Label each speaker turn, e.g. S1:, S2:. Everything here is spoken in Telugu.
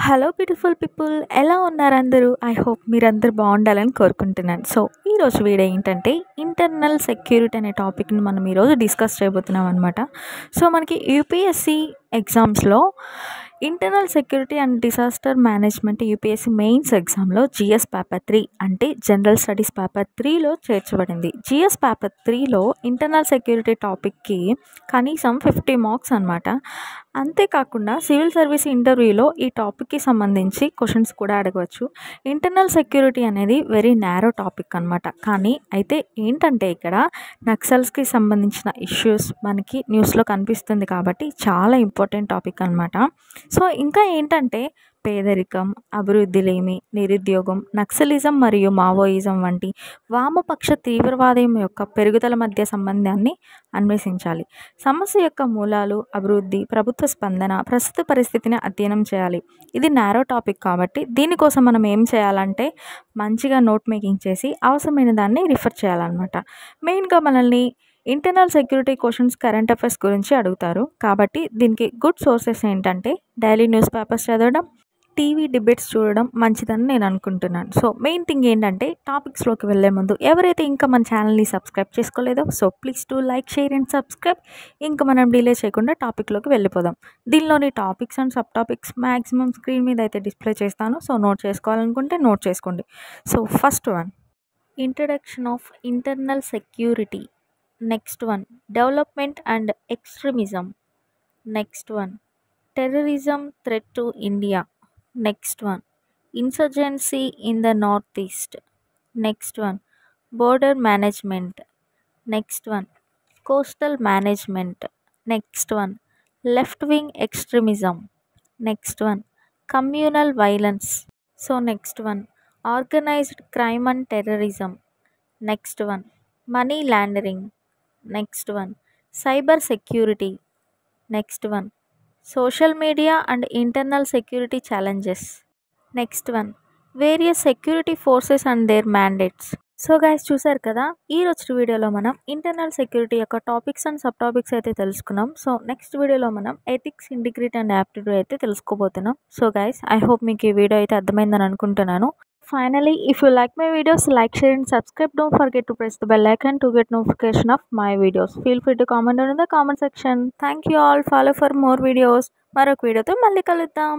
S1: హలో బ్యూటిఫుల్ పీపుల్, ఎలా ఉన్నారు అందరూ? ఐ హోప్ మీరందరూ బాగుండాలని కోరుకుంటున్నాను. సో ఈరోజు వీడియో ఏంటంటే ఇంటర్నల్ సెక్యూరిటీ అనే టాపిక్ని మనం ఈరోజు డిస్కస్ చేయబోతున్నాం అనమాట. సో మనకి యూపీఎస్సి ఎగ్జామ్స్లో internal security and disaster management UPSC mains ఎగ్జామ్లో జిఎస్ పేపర్ 3 అంటే జనరల్ స్టడీస్ పేపర్ 3లో చేర్చబడింది. జిఎస్ పేపర్ 3లో ఇంటర్నల్ సెక్యూరిటీ టాపిక్కి కనీసం 50 మార్క్స్ అనమాట. అంతేకాకుండా సివిల్ సర్వీస్ ఇంటర్వ్యూలో ఈ టాపిక్కి సంబంధించి క్వశ్చన్స్ కూడా అడగవచ్చు. ఇంటర్నల్ సెక్యూరిటీ అనేది వెరీ నేరో టాపిక్ అనమాట. కానీ అయితే ఏంటంటే ఇక్కడ నక్సల్స్కి సంబంధించిన ఇష్యూస్ మనకి న్యూస్లో కనిపిస్తుంది కాబట్టి చాలా ఇంపార్టెంట్ టాపిక్ అనమాట. సో ఇంకా ఏంటంటే పేదరికం, అభివృద్ధిలేమి, నిరుద్యోగం, నక్సలిజం మరియు మావోయిజం వంటి వామపక్ష తీవ్రవాదం యొక్క పెరుగుదల మధ్య సంబంధాన్ని అన్వేషించాలి. సమస్య యొక్క మూలాలు, అభివృద్ధి, ప్రభుత్వ స్పందన, ప్రస్తుత పరిస్థితిని అధ్యయనం చేయాలి. ఇది నారో టాపిక్ కాబట్టి దీనికోసం మనం ఏం చేయాలంటే మంచిగా నోట్ మేకింగ్ చేసి అవసరమైన దాన్ని రిఫర్ చేయాలన్నమాట. మెయిన్గా మనల్ని internal security questions current affairs గురించి అడుగుతారు కాబట్టి దీనికి గుడ్ సోర్సెస్ ఏంటంటే డైలీ న్యూస్ పేపర్స్ చదవడం, టీవీ డిబేట్స్ చూడడం మంచిదని నేను అనుకుంటున్నాను. సో మెయిన్ థింగ్ ఏంటంటే టాపిక్స్లోకి వెళ్ళే ముందు ఎవరైతే ఇంకా మన ఛానల్ని సబ్స్క్రైబ్ చేసుకోలేదో so please to like, share and subscribe. ఇంకా మనం డిలే చేయకుండా టాపిక్లోకి వెళ్ళిపోదాం. దీనిలోని topics and sub topics maximum screen మీద అయితే డిస్ప్లే చేస్తాను. సో నోట్ చేసుకోవాలనుకుంటే నోట్ చేసుకోండి. So first one, introduction of internal security. Next one, development and extremism. Next one, terrorism threat to India. Next one, insurgency in the north east. Next one, border management. Next one, coastal management. Next one, left wing extremism. Next one, communal violence. So next one, organised crime and terrorism. Next one, money laundering. Next one, cyber security. Next one, social media and internal security challenges. Next one, various security forces and their mandates. So guys చూసారు కదా, ఈ రోజు వీడియోలో మనం ఇంటర్నల్ సెక్యూరిటీ యొక్క టాపిక్స్ అండ్ సబ్ టాపిక్స్ అయితే తెలుసుకున్నాం. సో నెక్స్ట్ వీడియోలో మనం ఎథిక్స్, ఇంటిగ్రిటీ అండ్ యాప్టిట్యూడ్ అయితే తెలుసుకోబోతున్నాం. సో గైస్ ఐ హోప్ మీకు ఈ వీడియో అయితే అర్థమైందని అనుకుంటున్నాను. Finally, if you like my videos, like, share and subscribe. Don't forget to press the bell icon to get notification of my videos. Feel free to comment down in the comment section. Thank you all. Follow for more videos. మరొక వీడియోతో మళ్ళీ కలుద్దాం.